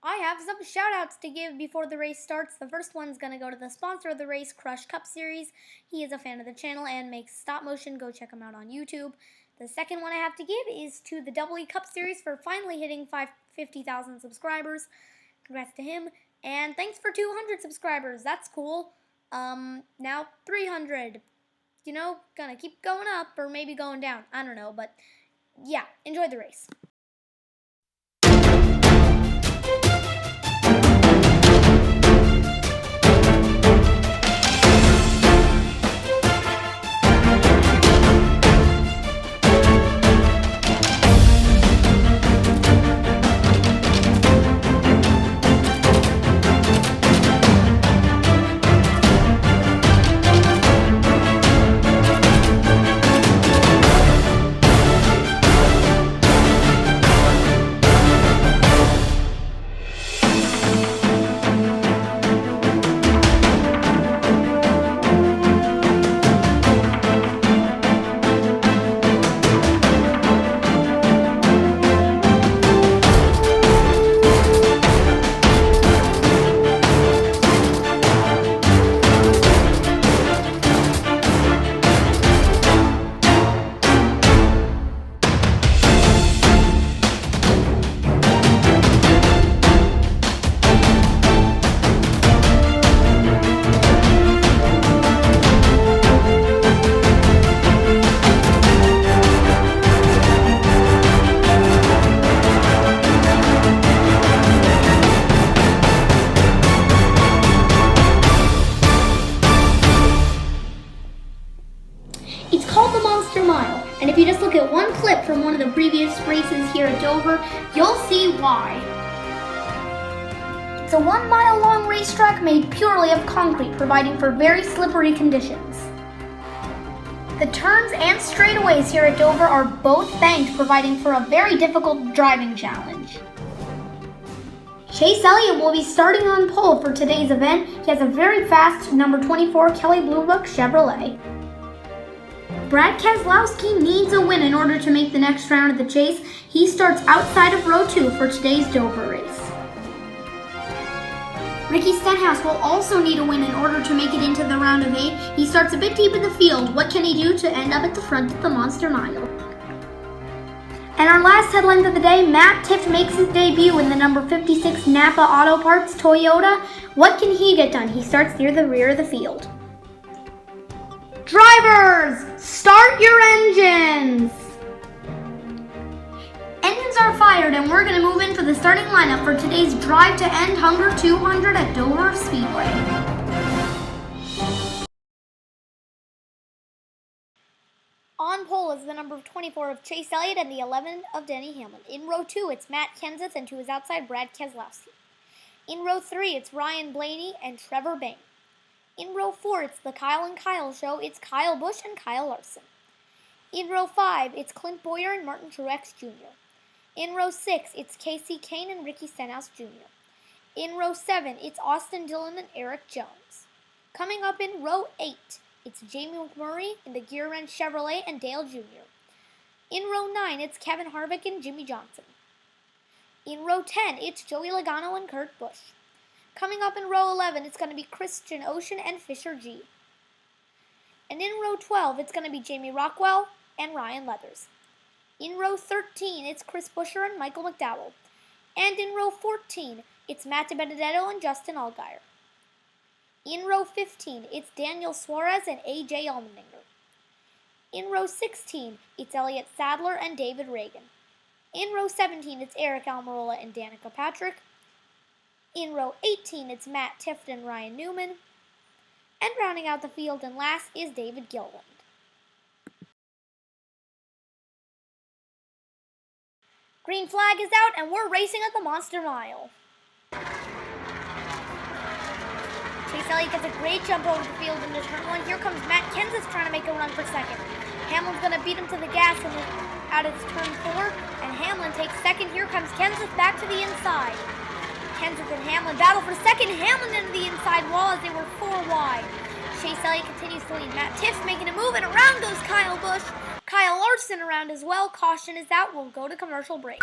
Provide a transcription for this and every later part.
I have some shout-outs to give before the race starts. The first one's going to go to the sponsor of the race, Crush Cup Series. He is a fan of the channel and makes stop motion. Go check him out on YouTube. The second one I have to give is to the Double E Cup Series for finally hitting 50,000 subscribers. Congrats to him. And thanks for 200 subscribers. That's cool. Now 300. You know, gonna keep going up or maybe going down. I don't know, but yeah, enjoy the race. It's called the Monster Mile, and if you just look at one clip from one of the previous races here at Dover, you'll see why. It's a 1 mile long racetrack made purely of concrete, providing for very slippery conditions. The turns and straightaways here at Dover are both banked, providing for a very difficult driving challenge. Chase Elliott will be starting on pole for today's event. He has a very fast number 24 Kelley Blue Book Chevrolet. Brad Keselowski needs a win in order to make the next round of the chase. He starts outside of row 2 for today's Dover race. Ricky Stenhouse will also need a win in order to make it into the round of 8. He starts a bit deep in the field. What can he do to end up at the front of the Monster Mile? And our last headline of the day, Matt Tifft makes his debut in the number 56 Napa Auto Parts Toyota. What can he get done? He starts near the rear of the field. Drivers, start your engines! Engines are fired, and we're going to move in for the starting lineup for today's Drive to End Hunger 200 at Dover Speedway. On pole is the number 24 of Chase Elliott and the 11 of Denny Hamlin. In row 2, it's Matt Kenseth, and to his outside, Brad Keselowski. In row 3, it's Ryan Blaney and Trevor Bayne. In row 4, it's the Kyle and Kyle show. It's Kyle Busch and Kyle Larson. In row 5, it's Clint Bowyer and Martin Truex Jr. In row 6, it's Casey Kane and Ricky Stenhouse Jr. In row 7, it's Austin Dillon and Eric Jones. Coming up in row 8, it's Jamie McMurray in the Gear Wrench Chevrolet and Dale Jr. In row 9, it's Kevin Harvick and Jimmy Johnson. In row 10, it's Joey Logano and Kurt Busch. Coming up in row 11, it's going to be Christian Ocean and Fisher G. And in row 12, it's going to be Jamie Rockwell and Ryan Leathers. In row 13, it's Chris Buescher and Michael McDowell. And in row 14, it's Matt DiBenedetto and Justin Allgaier. In row 15, it's Daniel Suarez and A.J. Allmendinger. In row 16, it's Elliott Sadler and David Reagan. In row 17, it's Eric Almirola and Danica Patrick. In row 18, it's Matt Tifft and Ryan Newman. And rounding out the field and last is David Gilliland. Green flag is out and we're racing at the Monster Mile. Chase Elliott gets a great jump over the field into turn 1. Here comes Matt Kenseth trying to make a run for second. Hamlin's going to beat him to the gas at its turn 4. And Hamlin takes second. Here comes Kenseth back to the inside. Kenseth and Hamlin battle for second. Hamlin into the inside wall as they were 4 wide. Chase Elliott continues to lead. Matt Tifft making a move, and around goes Kyle Busch. Kyle Larson around as well. Caution is out. We'll go to commercial break.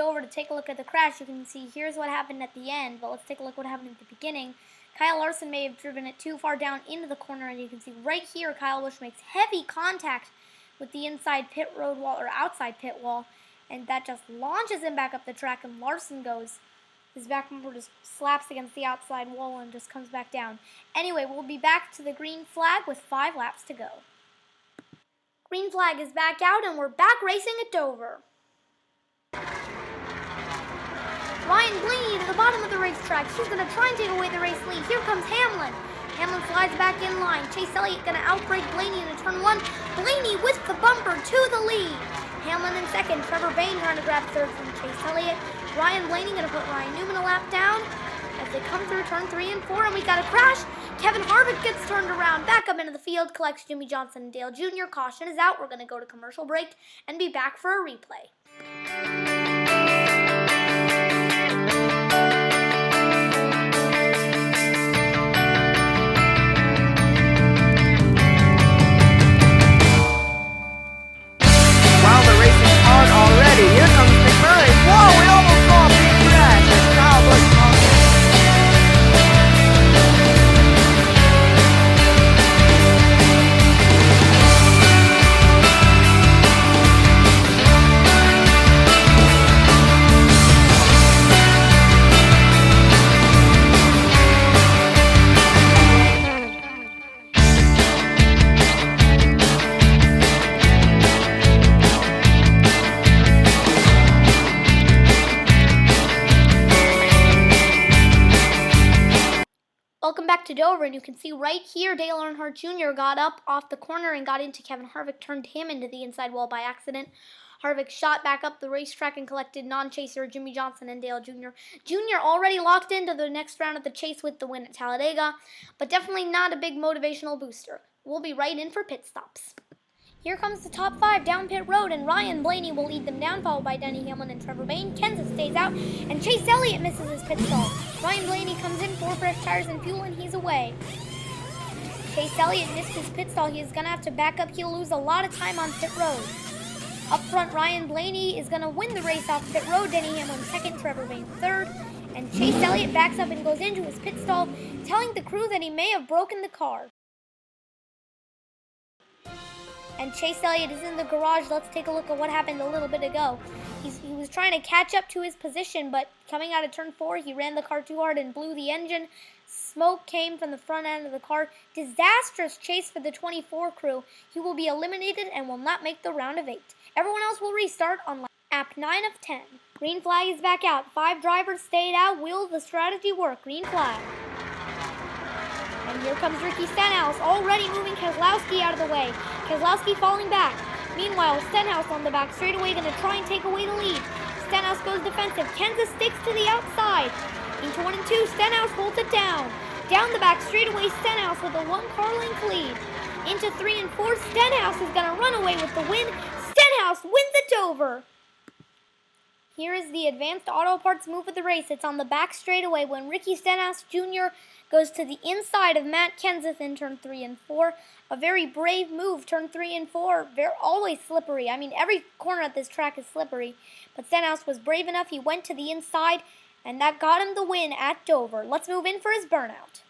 Dover to take a look at the crash. You can see here's what happened at the end, but let's take a look what happened at the beginning. Kyle Larson may have driven it too far down into the corner, and you can see right here Kyle Busch makes heavy contact with the inside pit road wall, or outside pit wall, and that just launches him back up the track, and Larson goes. His back bumper just slaps against the outside wall and just comes back down. Anyway, we'll be back to the green flag with 5 laps to go. Green flag is back out, and we're back racing at Dover. Ryan Blaney to the bottom of the racetrack. He's going to try and take away the race lead. Here comes Hamlin. Hamlin slides back in line. Chase Elliott going to outbrake Blaney into turn 1. Blaney with the bumper to the lead. Hamlin in second. Trevor Bayne trying to grab third from Chase Elliott. Ryan Blaney going to put Ryan Newman a lap down as they come through turn 3 and 4, and we got a crash. Kevin Harvick gets turned around, back up into the field, collects Jimmy Johnson and Dale Jr. Caution is out. We're going to go to commercial break and be back for a replay. Wow, the racing's hard already. Here comes McMurray. Whoa, we almost saw a big crash as Kyle Busch Welcome back to Dover, and you can see right here Dale Earnhardt Jr. got up off the corner and got into Kevin Harvick, turned him into the inside wall by accident. Harvick shot back up the racetrack and collected non-chaser Jimmy Johnson and Dale Jr. Jr. already locked into the next round of the chase with the win at Talladega, but definitely not a big motivational booster. We'll be right in for pit stops. Here comes the top 5 down pit road, and Ryan Blaney will lead them down, followed by Denny Hamlin and Trevor Bayne. Kenseth stays out, and Chase Elliott misses his pit stall. Ryan Blaney comes in for fresh tires and fuel, and he's away. Chase Elliott missed his pit stall. He is going to have to back up. He'll lose a lot of time on pit road. Up front, Ryan Blaney is going to win the race off pit road. Denny Hamlin second, Trevor Bayne third. And Chase Elliott backs up and goes into his pit stall, telling the crew that he may have broken the car. And Chase Elliott is in the garage. Let's take a look at what happened a little bit ago. He was trying to catch up to his position, but coming out of turn 4, he ran the car too hard and blew the engine. Smoke came from the front end of the car. Disastrous chase for the 24 crew. He will be eliminated and will not make the round of 8. Everyone else will restart on lap 9 of 10. Green flag is back out. 5 drivers stayed out. Will the strategy work? Green flag. And here comes Ricky Stenhouse, already moving Keselowski out of the way. Keselowski falling back. Meanwhile, Stenhouse on the back straightaway going to try and take away the lead. Stenhouse goes defensive. Kenseth sticks to the outside. Into 1 and 2, Stenhouse holds it down. Down the back straightaway, Stenhouse with a 1-car length lead. Into 3 and 4, Stenhouse is going to run away with the win. Stenhouse wins at Dover. Here is the advanced auto parts move of the race. It's on the back straightaway when Ricky Stenhouse Jr. goes to the inside of Matt Kenseth in turn 3 and 4. A very brave move, turn 3 and 4. Always slippery. I mean, every corner at this track is slippery. But Stenhouse was brave enough. He went to the inside, and that got him the win at Dover. Let's move in for his burnout.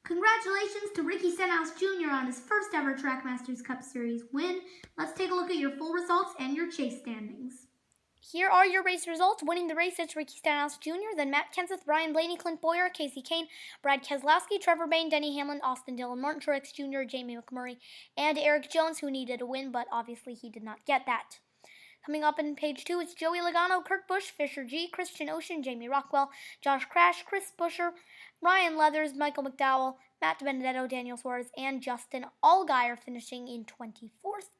Congratulations to Ricky Stenhouse Jr. on his first ever Trackmasters Cup Series win. Let's take a look at your full results and your chase standings. Here are your race results. Winning the race, it's Ricky Stenhouse Jr., then Matt Kenseth, Ryan Blaney, Clint Bowyer, Casey Kane, Brad Keselowski, Trevor Bayne, Denny Hamlin, Austin Dillon, Martin Truex Jr., Jamie McMurray, and Eric Jones, who needed a win, but obviously he did not get that. Coming up in page 2, it's Joey Logano, Kurt Busch, Fisher G, Christian Ocean, Jamie Rockwell, Josh Crash, Chris Buescher, Ryan Leathers, Michael McDowell, Matt Benedetto, Daniel Suarez, and Justin Allgaier finishing in 24th.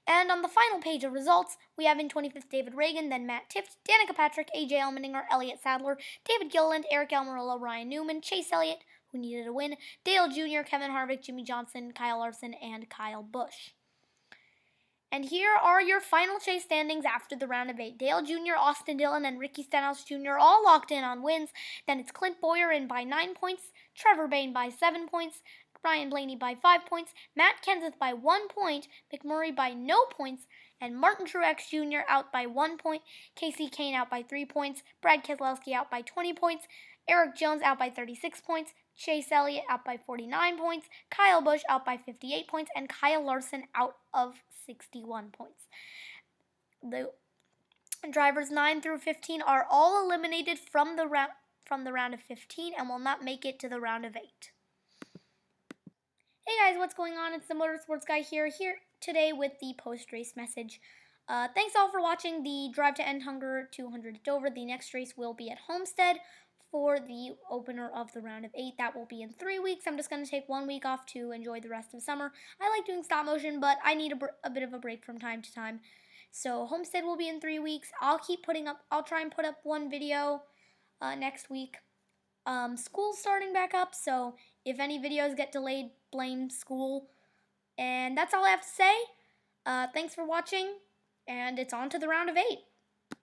And on the final page of results, we have in 25th David Reagan, then Matt Tifft, Danica Patrick, AJ Allmendinger, Elliott Sadler, David Gilliland, Eric Almirola, Ryan Newman, Chase Elliott, who needed a win, Dale Jr., Kevin Harvick, Jimmy Johnson, Kyle Larson, and Kyle Busch. And here are your final chase standings after the round of 8. Dale Jr., Austin Dillon, and Ricky Stenhouse Jr. all locked in on wins. Then it's Clint Bowyer in by 9 points, Trevor Bayne by 7 points, Ryan Blaney by 5 points, Matt Kenseth by 1 point, McMurray by no points, and Martin Truex Jr. out by 1 point, Casey Kane out by 3 points, Brad Keselowski out by 20 points, Eric Jones out by 36 points, Chase Elliott out by 49 points, Kyle Busch out by 58 points, and Kyle Larson out of 61 points. The drivers 9 through 15 are all eliminated from the round of 15 and will not make it to the round of 8. Hey guys, what's going on? It's the Motorsports Guy here today with the post-race message. Thanks all for watching the Drive to End Hunger 200 at Dover. The next race will be at Homestead for the opener of the round of 8. That will be in 3 weeks. I'm just going to take 1 week off to enjoy the rest of summer. I like doing stop motion, but I need a bit of a break from time to time. So Homestead will be in 3 weeks. I'll try and put up one video next week. School's starting back up, so if any videos get delayed, blame school. And that's all I have to say. Thanks for watching, and it's on to the round of 8.